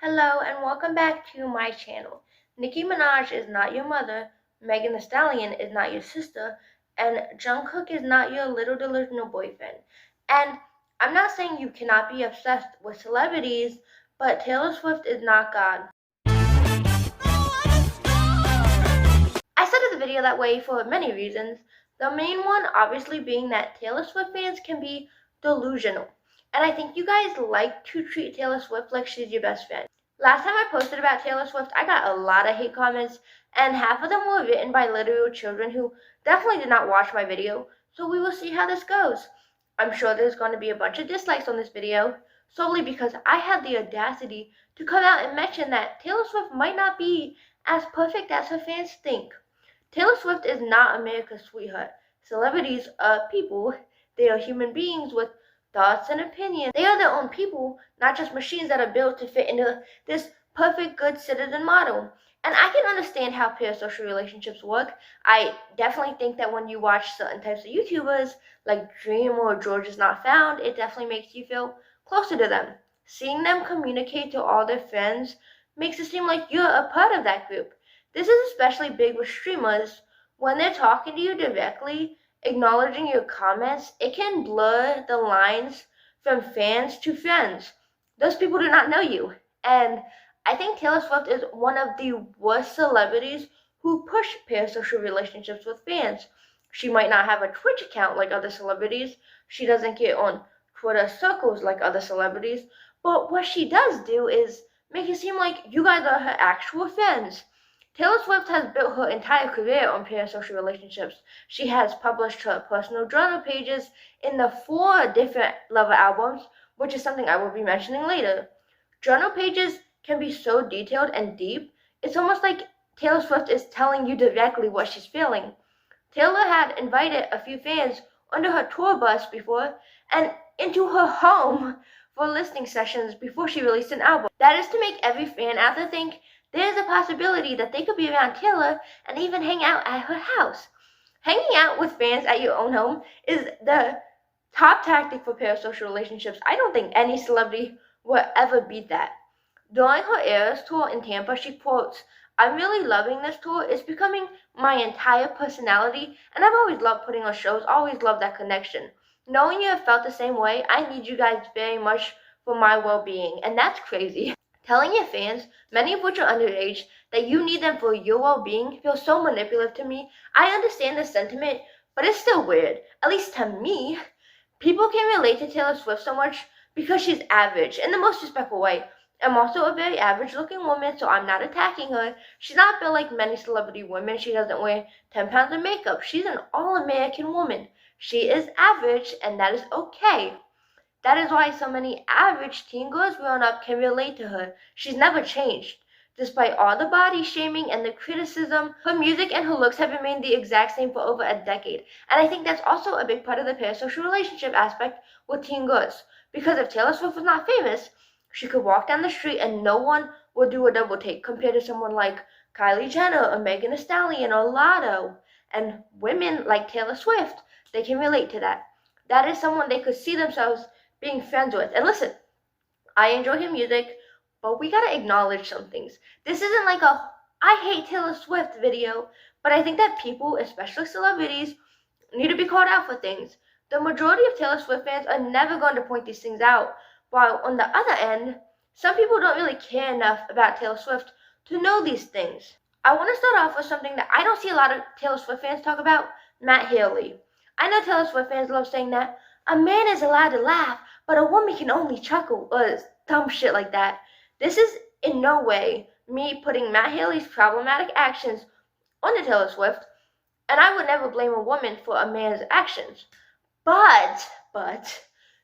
Hello and welcome back to my channel. Nicki Minaj is not your mother, Megan Thee Stallion is not your sister, and Jungkook is not your little delusional boyfriend. And I'm not saying you cannot be obsessed with celebrities, but Taylor Swift is not God. I started the video that way for many reasons. The main one obviously being that Taylor Swift fans can be delusional. And I think you guys like to treat Taylor Swift like she's your best friend. Last time I posted about Taylor Swift, I got a lot of hate comments, and half of them were written by literal children who definitely did not watch my video, so we will see how this goes. I'm sure there's going to be a bunch of dislikes on this video, solely because I had the audacity to come out and mention that Taylor Swift might not be as perfect as her fans think. Taylor Swift is not America's sweetheart. Celebrities are people. They are human beings with thoughts and opinions. They are their own people, not just machines that are built to fit into this perfect good citizen model. And I can understand how parasocial relationships work. I definitely think that when you watch certain types of YouTubers, like Dream or George Is Not Found, it definitely makes you feel closer to them. Seeing them communicate to all their friends makes it seem like you're a part of that group. This is especially big with streamers. When they're talking to you directly, acknowledging your comments, it can blur the lines from fans to friends. Those people do not know you. And I think Taylor Swift is one of the worst celebrities who push parasocial relationships with fans. She might not have a Twitch account like other celebrities. She doesn't get on Twitter circles like other celebrities. But what she does do is make it seem like you guys are her actual friends. Taylor Swift has built her entire career on parasocial relationships. She has published her personal journal pages in the 4 different Lover albums, which is something I will be mentioning later. Journal pages can be so detailed and deep, it's almost like Taylor Swift is telling you directly what she's feeling. Taylor had invited a few fans onto her tour bus before and into her home for listening sessions before she released an album. That is to make every fan out there think there's a possibility that they could be around Taylor and even hang out at her house. Hanging out with fans at your own home is the top tactic for parasocial relationships. I don't think any celebrity will ever beat that. During her Eras tour in Tampa, she quotes, "I'm really loving this tour. It's becoming my entire personality, and I've always loved putting on shows, always loved that connection. Knowing you have felt the same way, I need you guys very much for my well-being." And that's crazy. Telling your fans, many of which are underage, that you need them for your well-being feels so manipulative to me. I understand the sentiment, but it's still weird. At least to me. People can relate to Taylor Swift so much because she's average, in the most respectful way. I'm also a very average-looking woman, so I'm not attacking her. She's not built like many celebrity women. She doesn't wear 10 pounds of makeup. She's an all-American woman. She is average, and that is okay. That is why so many average teen girls grown up can relate to her. She's never changed. Despite all the body shaming and the criticism, her music and her looks have remained the exact same for over a decade. And I think that's also a big part of the parasocial relationship aspect with teen girls. Because if Taylor Swift was not famous, she could walk down the street and no one would do a double take compared to someone like Kylie Jenner or Megan Thee Stallion or Lotto. And women like Taylor Swift, they can relate to that. That is someone they could see themselves being friends with. And listen, I enjoy her music, but we gotta acknowledge some things. This isn't like a I hate Taylor Swift video, but I think that people, especially celebrities, need to be called out for things. The majority of Taylor Swift fans are never going to point these things out, while on the other end, some people don't really care enough about Taylor Swift to know these things. I want to start off with something that I don't see a lot of Taylor Swift fans talk about, Matt Haley. I know Taylor Swift fans love saying that a man is allowed to laugh, but a woman can only chuckle, or dumb shit like that. This is in no way me putting Matt Haley's problematic actions onto Taylor Swift, and I would never blame a woman for a man's actions. But,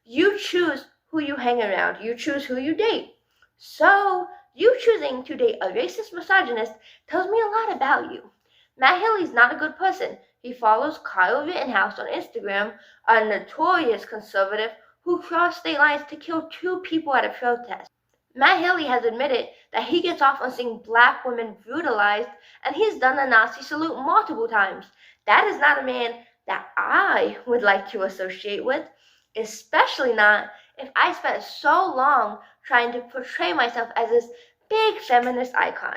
you choose who you hang around. You choose who you date. So, you choosing to date a racist misogynist tells me a lot about you. Matt Haley's not a good person. He follows Kyle Rittenhouse on Instagram, a notorious conservative who crossed state lines to kill 2 people at a protest. Matt Haley has admitted that he gets off on seeing black women brutalized, and he's done the Nazi salute multiple times. That is not a man that I would like to associate with, especially not if I spent so long trying to portray myself as this big feminist icon.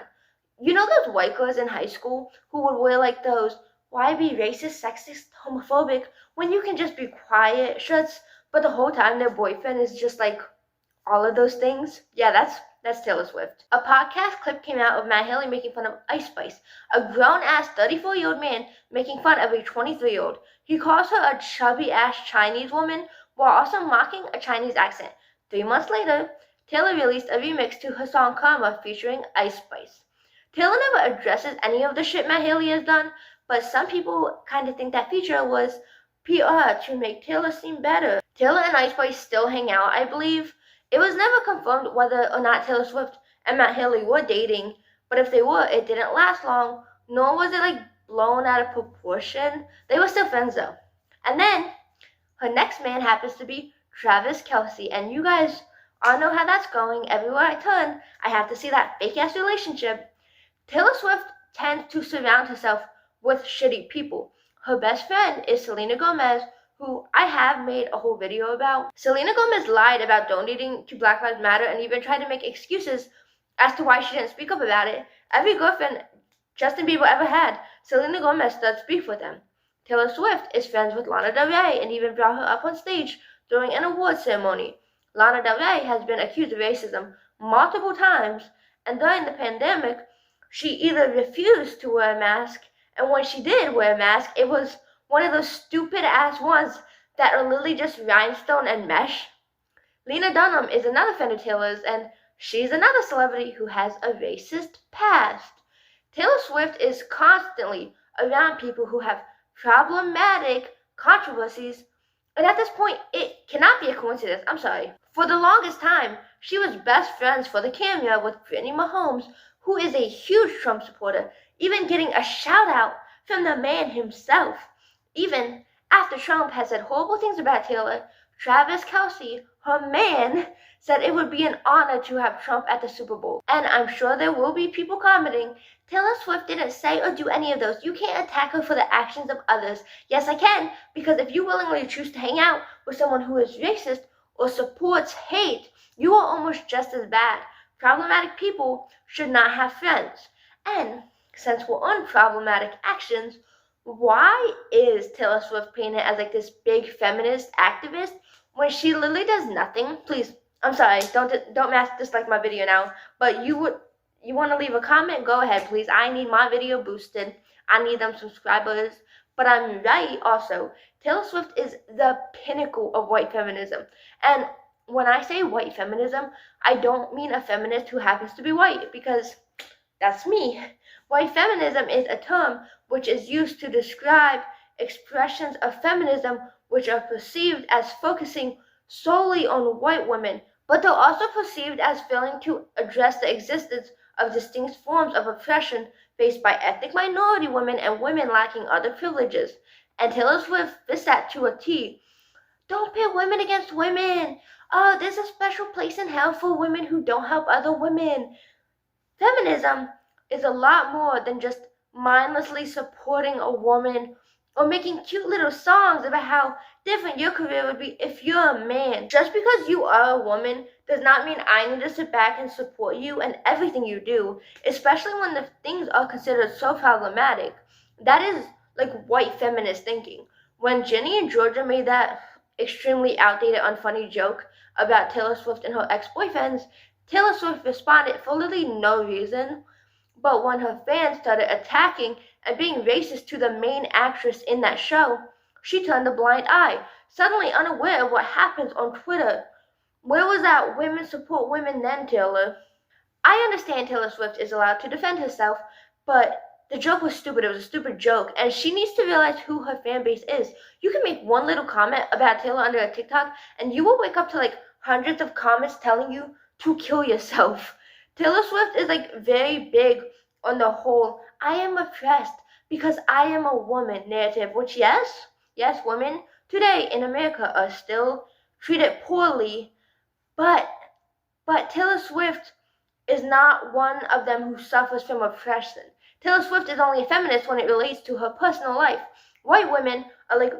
You know those white girls in high school who would wear like those "why be racist, sexist, homophobic when you can just be quiet" shirts, but the whole time their boyfriend is just like all of those things? Yeah, that's Taylor Swift. A podcast clip came out of Matt Haley making fun of Ice Spice, a grown-ass 34-year-old man making fun of a 23-year-old. He calls her a chubby-ass Chinese woman while also mocking a Chinese accent. 3 months later, Taylor released a remix to her song Karma featuring Ice Spice. Taylor never addresses any of the shit Matt Haley has done, but some people kind of think that feature was PR to make Taylor seem better. Taylor and Ice Spice still hang out, I believe. It was never confirmed whether or not Taylor Swift and Matt Haley were dating, but if they were, it didn't last long, nor was it like blown out of proportion. They were still friends though. And then her next man happens to be Travis Kelce, and you guys all know how that's going. Everywhere I turn, I have to see that fake ass relationship. Taylor Swift tends to surround herself with shitty people. Her best friend is Selena Gomez, who I have made a whole video about. Selena Gomez lied about donating to Black Lives Matter and even tried to make excuses as to why she didn't speak up about it. Every girlfriend Justin Bieber ever had, Selena Gomez starts beef with them. Taylor Swift is friends with Lana Del Rey and even brought her up on stage during an award ceremony. Lana Del Rey has been accused of racism multiple times, and during the pandemic, she either refused to wear a mask, and when she did wear a mask, it was one of those stupid ass ones that are literally just rhinestone and mesh. Lena Dunham is another friend of Taylor's, and she's another celebrity who has a racist past. Taylor Swift is constantly around people who have problematic controversies, and at this point, it cannot be a coincidence. I'm sorry. For the longest time, she was best friends for the camera with Brittany Mahomes, who is a huge Trump supporter, even getting a shout out from the man himself. Even after Trump has said horrible things about Taylor, Travis Kelce, her man, said it would be an honor to have Trump at the Super Bowl. And I'm sure there will be people commenting, Taylor Swift didn't say or do any of those. You can't attack her for the actions of others. Yes, I can, because if you willingly choose to hang out with someone who is racist or supports hate, you are almost just as bad. Problematic people should not have friends. And since we're on problematic actions, why is Taylor Swift painted as like this big feminist activist when she literally does nothing? Please, I'm sorry, don't mass dislike my video now, but you want to leave a comment? Go ahead, please. I need my video boosted. I need them subscribers. But I'm right also. Taylor Swift is the pinnacle of white feminism. And when I say white feminism, I don't mean a feminist who happens to be white, because that's me. White feminism is a term which is used to describe expressions of feminism which are perceived as focusing solely on white women, but they're also perceived as failing to address the existence of distinct forms of oppression faced by ethnic minority women and women lacking other privileges. And Taylor Swift fits that to a T. Don't pit women against women. Oh, there's a special place in hell for women who don't help other women. Feminism is a lot more than just mindlessly supporting a woman or making cute little songs about how different your career would be if you're a man. Just because you are a woman does not mean I need to sit back and support you and everything you do, especially when the things are considered so problematic. That is like white feminist thinking. When Jenny and Georgia made that extremely outdated, unfunny joke about Taylor Swift and her ex-boyfriends, Taylor Swift responded for literally no reason. But when her fans started attacking and being racist to the main actress in that show, she turned a blind eye, suddenly unaware of what happens on Twitter. Where was that women support women then, Taylor? I understand Taylor Swift is allowed to defend herself, but the joke was stupid. It was a stupid joke, and she needs to realize who her fan base is. You can make one little comment about Taylor under a TikTok, and you will wake up to like hundreds of comments telling you to kill yourself. Taylor Swift is like very big on the whole I am oppressed because I am a woman narrative, which yes, women today in America are still treated poorly, but Taylor Swift is not one of them who suffers from oppression. Taylor Swift is only a feminist when it relates to her personal life. White women are like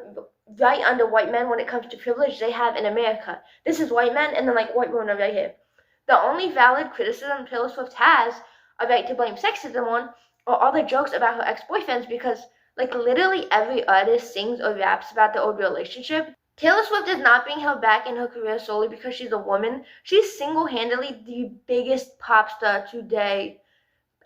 right under white men when it comes to privilege they have in America. This is white men, and then like white women are right here. The only valid criticism Taylor Swift has a right to blame sexism on are all the jokes about her ex-boyfriends because like literally every artist sings or raps about their old relationship. Taylor Swift is not being held back in her career solely because she's a woman. She's single-handedly the biggest pop star today.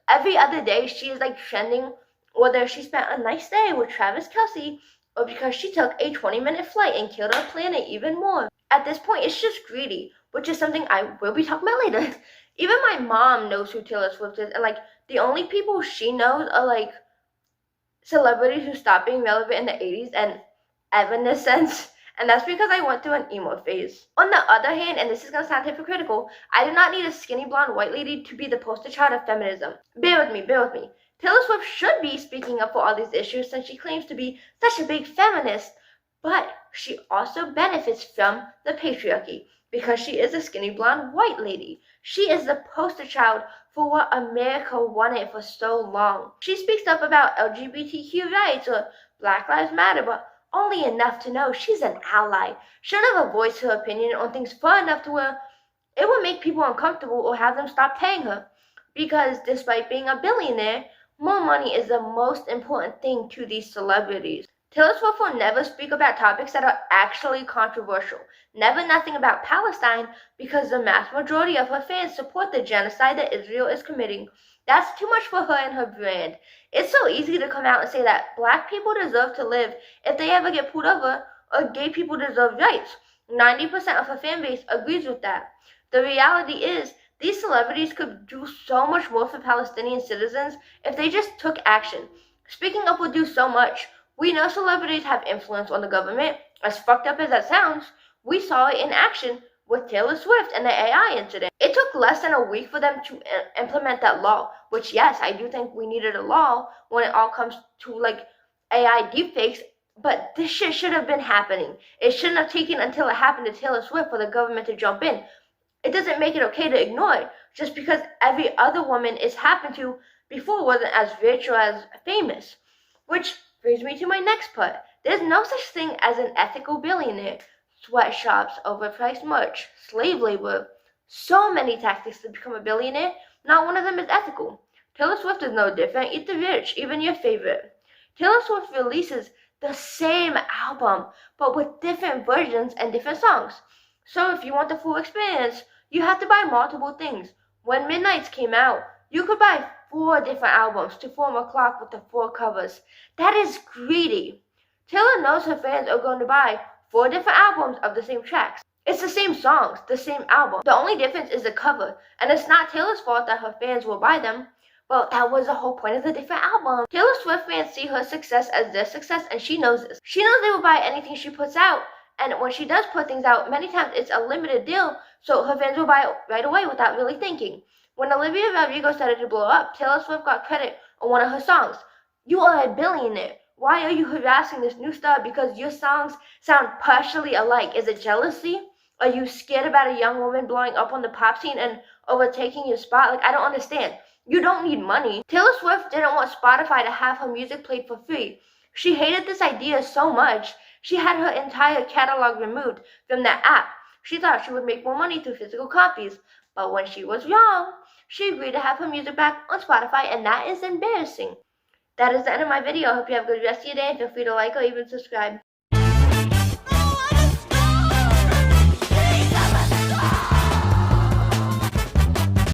Every other day she is like trending whether she spent a nice day with Travis Kelce or because she took a 20-minute flight and killed our planet even more. At this point, it's just greedy, which is something I will be talking about later. Even my mom knows who Taylor Swift is, and like the only people she knows are like celebrities who stopped being relevant in the 80s and Evanescence. And that's because I went through an emo phase. On the other hand, and this is going to sound hypocritical, I do not need a skinny blonde white lady to be the poster child of feminism. Bear with me, bear with me. Taylor Swift should be speaking up for all these issues since she claims to be such a big feminist, but she also benefits from the patriarchy because she is a skinny blonde white lady. She is the poster child for what America wanted for so long. She speaks up about LGBTQ rights or Black Lives Matter, but only enough to know she's an ally. She'll never voice her opinion on things far enough to where it will make people uncomfortable or have them stop paying her. Because despite being a billionaire, more money is the most important thing to these celebrities. Taylor Swift will never speak about topics that are actually controversial. Never nothing about Palestine because the mass majority of her fans support the genocide that Israel is committing. That's too much for her and her brand. It's so easy to come out and say that black people deserve to live if they ever get pulled over, or gay people deserve rights. 90% of her fan base agrees with that. The reality is, these celebrities could do so much more for Palestinian citizens if they just took action. Speaking up would do so much. We know celebrities have influence on the government. As fucked up as that sounds, we saw it in action with Taylor Swift and the AI incident. It took less than a week for them to implement that law, which yes, I do think we needed a law when it all comes to like AI deepfakes, but this shit should have been happening. It shouldn't have taken until it happened to Taylor Swift for the government to jump in. It doesn't make it okay to ignore it just because every other woman it's happened to before wasn't as rich or as famous. Which brings me to my next part. There's no such thing as an ethical billionaire. Sweatshops, overpriced merch, slave labor, so many tactics to become a billionaire, not one of them is ethical. Taylor Swift is no different. Eat the rich, even your favorite. Taylor Swift releases the same album, but with different versions and different songs. So if you want the full experience, you have to buy multiple things. When Midnights came out, you could buy 4 different albums to form a clock with the 4 covers. That is greedy. Taylor knows her fans are going to buy 4 different albums of the same tracks. It's the same songs, the same album. The only difference is the cover, and it's not Taylor's fault that her fans will buy them. Well, that was the whole point of the different album. Taylor Swift fans see her success as their success, and she knows this. She knows they will buy anything she puts out, and when she does put things out, many times it's a limited deal, so her fans will buy it right away without really thinking. When Olivia Rodrigo started to blow up, Taylor Swift got credit on one of her songs. You are a billionaire. Why are you harassing this new star because your songs sound partially alike? Is it jealousy? Are you scared about a young woman blowing up on the pop scene and overtaking your spot? Like, I don't understand. You don't need money. Taylor Swift didn't want Spotify to have her music played for free. She hated this idea so much, she had her entire catalog removed from that app. She thought she would make more money through physical copies. But when she was wrong, she agreed to have her music back on Spotify, and that is embarrassing. That is the end of my video. I hope you have a good rest of your day, and feel free to like or even subscribe.